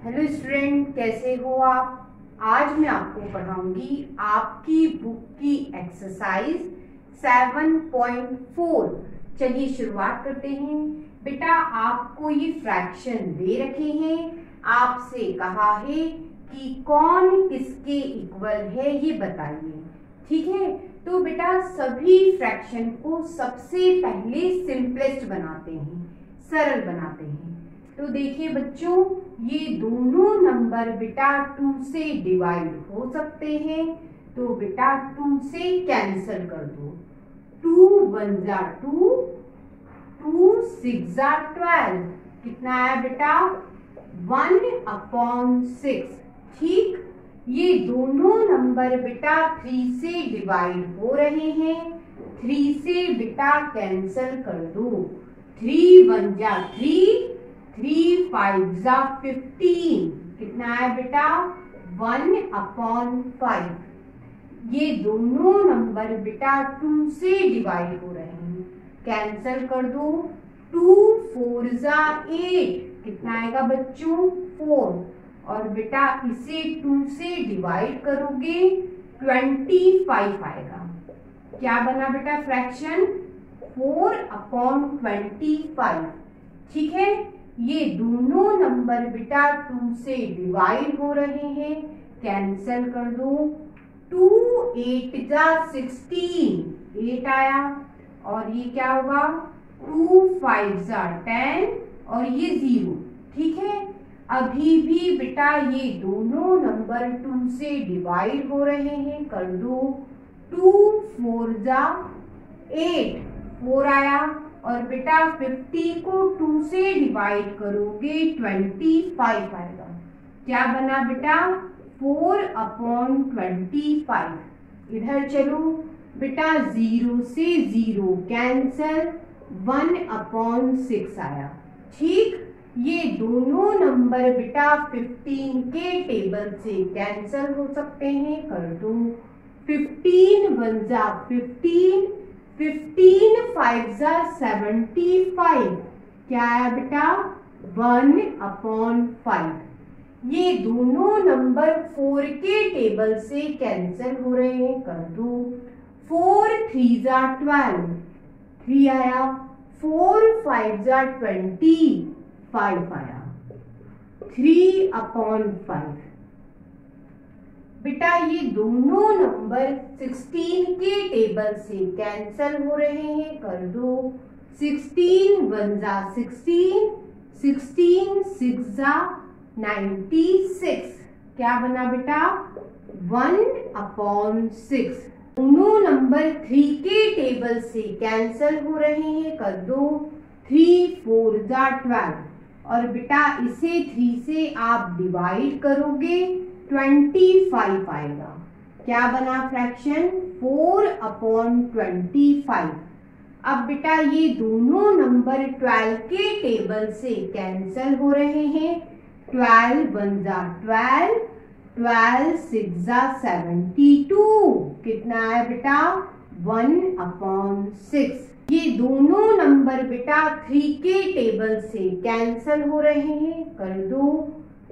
Hello student, कैसे हो आप। आज मैं आपको पढ़ाऊंगी आपकी बुक की एक्सरसाइज 7.4। चलिए शुरुआत करते हैं। बेटा आपको ये फ्रैक्शन दे रखे हैं, आपसे कहा है कि कौन किसके इक्वल है ये बताइए। ठीक है, तो बेटा सभी फ्रैक्शन को सबसे पहले सिंपलेस्ट बनाते हैं, सरल बनाते हैं। तो देखिए बच्चों, ये दोनों नंबर बेटा 2 से डिवाइड हो सकते हैं, तो बेटा 2 से कैंसिल कर दो। 2 1 जा 2, 2 6 जा 12, कितना आया बेटा 1/6। ठीक, ये दोनों नंबर बेटा 3 से डिवाइड हो रहे हैं, 3 से बेटा कैंसिल कर दो। 3 1 जा 3, 3 5 जा 15, कितना है बेटा 1/5। ये दोनों नंबर बेटा 2 से डिवाइड हो रहे हैं, कैंसिल कर दो। 2 4 जा 8, कितना आएगा बच्चों 4, और बेटा इसे 2 से डिवाइड करोगे 25 आएगा। क्या बना बेटा फ्रैक्शन 4/25। ठीक है, ये दोनों नंबर बेटा 2 से डिवाइड हो रहे हैं, कैंसिल कर दो। 2 8 जा 16, 8 आया, और ये क्या होगा 2 5 जा 10, और ये 0। ठीक है, अभी भी बेटा ये दोनों नंबर 2 से डिवाइड हो रहे हैं, कर दो। 2 4 जा 8, 4 आया, और बेटा 50 को 2 से डिवाइड करोगे 25 आएगा। क्या बना बेटा 4/25। इधर चलो बेटा 0 से 0 कैंसल, 1/6 आया। ठीक, ये दोनों नंबर बेटा 15 के टेबल से कैंसल हो सकते हैं, कर दो। 15 1 जा 15, 15 5 जा 75, क्या है बेटा 1/5। ये दोनों नंबर 4 के टेबल से कैंसिल हो रहे हैं, कर दो। 4 3 जा 12, 3 आया, 4 5 जा 25 आया, 3/5। बेटा ये दोनों नंबर 16 के टेबल से कैंसिल हो रहे हैं, कर दो। 16 1 जा 16, 16 6 जा 96, क्या बना बेटा 1/6। दोनों नंबर 3 के टेबल से कैंसिल हो रहे हैं, कर दो। 3 4 जा 12, और बेटा इसे 3 से आप डिवाइड करोगे 25 आएगा। क्या बना फ्रैक्शन 4/25। अब बेटा ये दोनों नंबर 12 के टेबल से कैंसिल हो रहे हैं। 12 1 जा 12, 12 6 जा 72, कितना है बेटा 1/6। ये दोनों नंबर बेटा 3 के टेबल से कैंसिल हो रहे हैं, कर दो।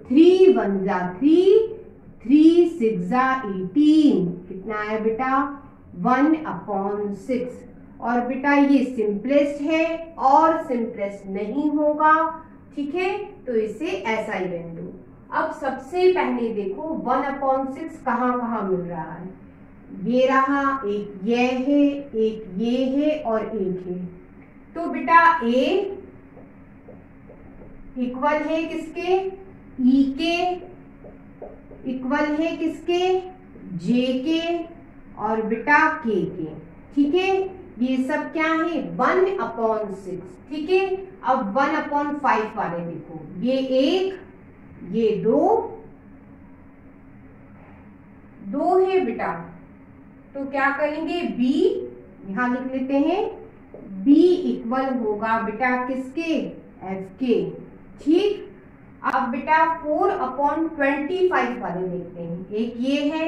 3 1 जा 3, 3 6 जा 18, कितना है बेटा 1/6। और बेटा ये सिंपलेस्ट है और सिंपलेस्ट नहीं होगा। ठीक है, तो इसे ऐसा ही रहने दो। अब सबसे पहले देखो 1/6 कहाँ कहाँ मिल रहा है। ये रहा, एक ये है, एक ये है, और एक है। तो बेटा a इक्वल है किसके, e के, इक्वल है किसके j के, और बेटा k के। ठीक है, ये सब क्या है 1/6। ठीक है, अब 1/5 वाले देखो, ये 1, ये 2 है बेटा, तो क्या करेंगे b यहां लिख लेते हैं। b इक्वल होगा बेटा किसके f के। ठीक, अब बेटा 4/25 वाले देखते हैं। एक ये है,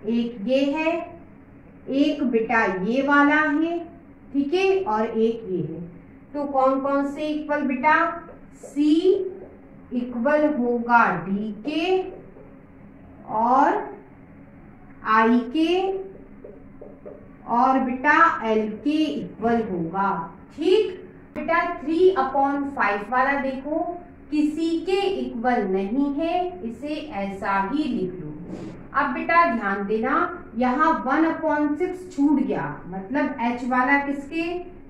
एक ये है, एक बेटा ये वाला है, ठीक है, और एक ये है। तो कौन कौन से इक्वल बेटा c इक्वल होगा डी के और आई के और बेटा एल के इक्वल होगा। ठीक बेटा 3/5 वाला देखो किसी के इक्वल नहीं है, इसे ऐसा ही लिख लो। अब बेटा ध्यान देना यहाँ 1/6 छूट गया, मतलब h वाला किसके,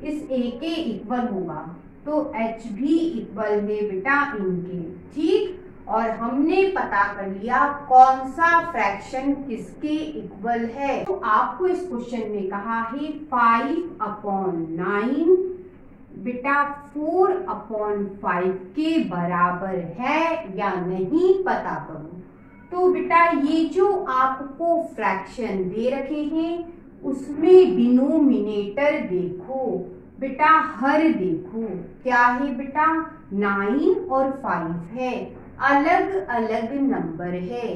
इस a के इक्वल होगा, तो h भी इक्वल है बेटा इनके। ठीक, और हमने पता कर लिया कौन सा फ्रैक्शन किसके इक्वल है। तो आपको इस क्वेश्चन में कहा है 5/9 बेटा 4/5 के बराबर है या नहीं पता करो। तो बेटा ये जो आपको फ्रैक्शन दे रखे हैं उसमें डिनोमिनेटर देखो बेटा, हर देखो क्या है बेटा 9 और 5 है, अलग अलग नंबर है।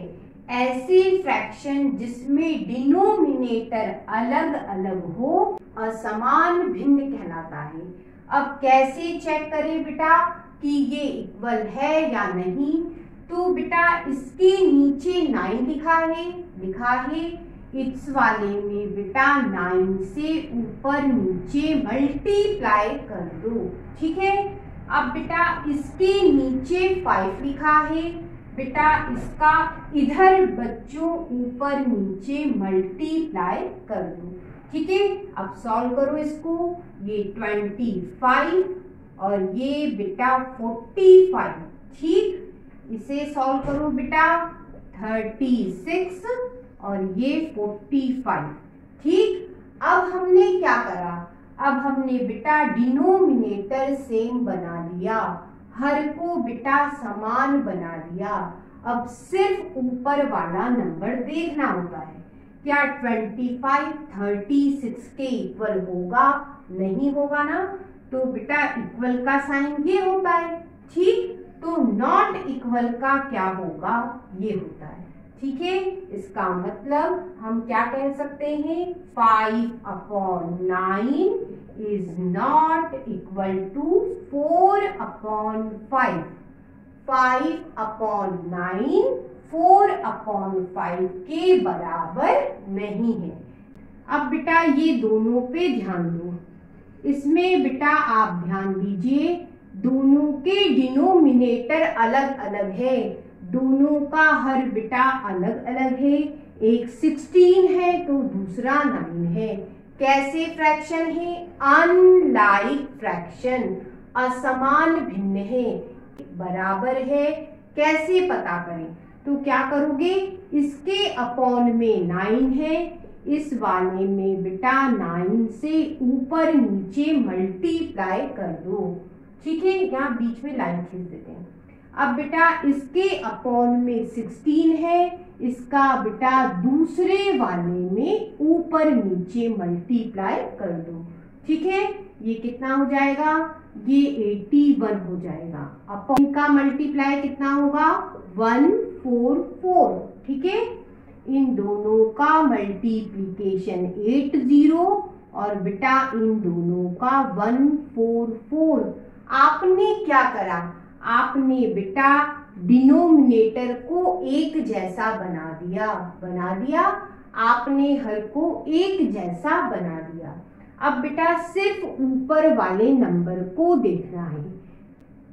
ऐसे फ्रैक्शन जिसमें डिनोमिनेटर अलग अलग हो असमान भिन्न कहलाता है। अब कैसे चेक करें बेटा कि ये इक्वल है या नहीं, तो बेटा इसके नीचे 9 लिखा है, इस वाले में बेटा 9 से ऊपर नीचे मल्टीप्लाई कर दो। ठीक है, अब बेटा इसके नीचे 5 लिखा है, बेटा इसका इधर बच्चों ऊपर नीचे मल्टीप्लाई कर दो। ठीक है, अब सॉल्व करो इसको, ये 25 और ये बेटा 45। ठीक, इसे सॉल्व करो बेटा 36 और ये 45। ठीक, अब हमने क्या करा, अब हमने बेटा डिनोमिनेटर सेम बना लिया, हर को बेटा समान बना लिया। अब सिर्फ ऊपर वाला नंबर देखना होता है, क्या 25 36 के इक्वल होगा, नहीं होगा ना, तो बेटा इक्वल का साइन ये होता है। ठीक, तो नॉट इक्वल का क्या होगा, ये होता है। ठीक है, इसका मतलब हम क्या कह सकते हैं 5/9 इज नॉट इक्वल टू 4/5। 5/9 4/5 के बराबर नहीं है। अब बेटा ये दोनों पे ध्यान दो, इसमें बेटा आप ध्यान दीजिए दोनों के डिनोमिनेटर अलग अलग है, दोनों का हर बेटा अलग अलग है, एक 16 है तो दूसरा 9 है। कैसे फ्रैक्शन है, अनलाइक फ्रैक्शन, असमान भिन्न है, बराबर है। कैसे पता करें, तो क्या करोगे, इसके अपॉन में 9 है, इस वाले में बेटा 9 से ऊपर नीचे मल्टीप्लाई कर दो। ठीक है, यहाँ बीच में लाइन खींच देते हैं। अब बेटा इसके अपॉन में 16 है, इसका बेटा दूसरे वाले में ऊपर नीचे मल्टीप्लाई कर दो। ठीक है, ये कितना हो जाएगा, ये 81 हो जाएगा। अपॉन का मल्टीप्लाई कितना होगा 144। ठीक है, इन दोनों का मल्टीप्लीकेशन 80 और बेटा इन दोनों का 144। आपने क्या करा, आपने बेटा डिनोमिनेटर को एक जैसा बना दिया, आपने हर को एक जैसा बना दिया। अब बेटा सिर्फ ऊपर वाले नंबर को देखना है,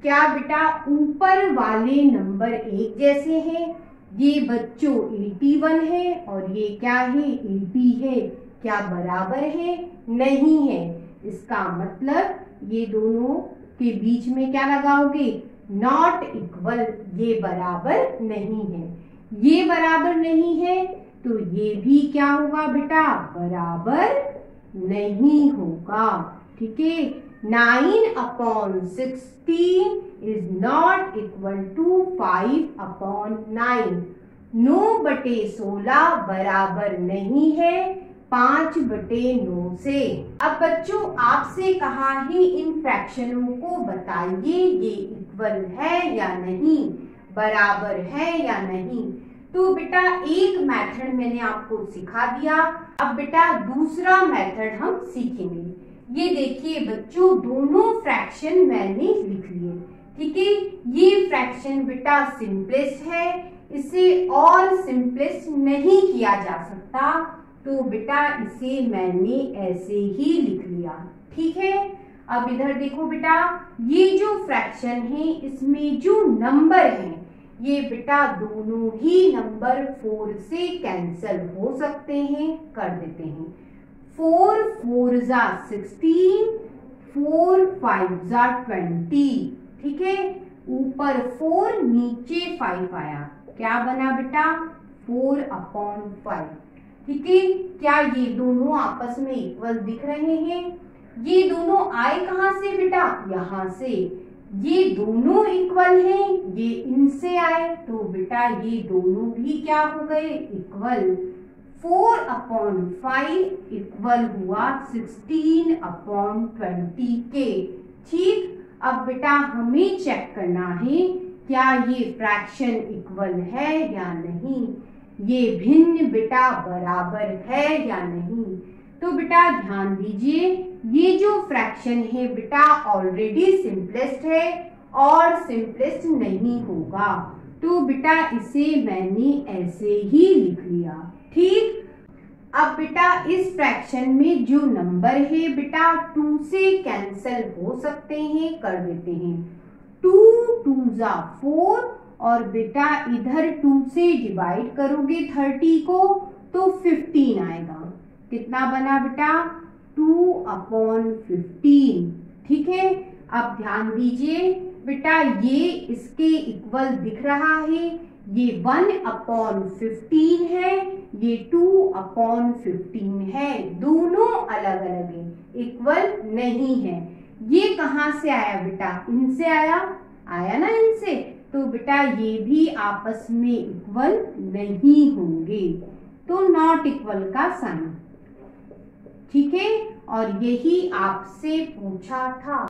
क्या बेटा ऊपर वाले नंबर एक जैसे हैं, ये बच्चों 81 है और ये क्या है 80 है, क्या बराबर है, नहीं है। इसका मतलब ये दोनों के बीच में क्या लगाओगे, नॉट इक्वल, ये बराबर नहीं है। ये बराबर नहीं है तो ये भी क्या होगा बेटा, बराबर नहीं होगा। ठीक है, 9/16 इज नॉट इक्वल टू 5/9। 9/16 बराबर नहीं है 5/9 से। अब बच्चों आपसे कहा है इन फ्रैक्शनों को बताइए ये इक्वल है या नहीं, बराबर है या नहीं। तो बेटा एक मेथड मैंने आपको सिखा दिया, अब बेटा दूसरा मेथड हम सीखेंगे। ये देखिए बच्चों दोनों फ्रैक्शन मैंने लिख लिए, ठीक है, ये फ्रैक्शन बेटा सिंपलेस्ट है, इसे और सिंपलेस्ट नहीं किया जा सकता, तो बेटा इसे मैंने ऐसे ही लिख लिया। ठीक है, अब इधर देखो बेटा, ये जो फ्रैक्शन है इसमें जो नंबर है ये बेटा दोनों ही नंबर 4 से कैंसल हो सकते हैं, कर देते हैं। 4 4 जा 16, 4 5 जा 20। ठीक है, ऊपर 4 नीचे 5 आया, क्या बना बेटा 4/5। ठीक है, क्या ये दोनों आपस में इक्वल दिख रहे हैं? ये दोनों आए कहां से बेटा, यहां से। ये दोनों इक्वल हैं, ये इनसे आए, तो बेटा ये दोनों भी क्या हो गए, इक्वल। 4/5 इक्वल हुआ 16/20 के। ठीक, अब बेटा हमें चेक करना है क्या ये फ्रैक्शन इक्वल है या नहीं, ये भिन्न बेटा बराबर है या नहीं। तो बेटा ध्यान दीजिए, ये जो फ्रैक्शन है बेटा ऑलरेडी सिंपलेस्ट है और सिंपलेस्ट नहीं होगा, तो बेटा इसे मैंने ऐसे ही लिख लिया। ठीक, अब बेटा इस फ्रैक्शन में जो नंबर है बेटा 2 से कैंसल हो सकते हैं, कर देते हैं। 2 2 जा 4 और बेटा इधर 2 से डिवाइड करोगे 30 को तो 15 आएगा। कितना बना बेटा 2/15। ठीक है, अब ध्यान दीजिए बेटा, ये इसके इक्वल दिख रहा है, ये 1/15 है, ये 2/15 है, दोनों अलग अलग है, इक्वल नहीं है। ये कहां से आया बेटा, इनसे आया, आया ना इनसे, तो बेटा ये भी आपस में इक्वल नहीं होंगे, तो नॉट इक्वल का साइन। ठीक है, और यही आपसे पूछा था।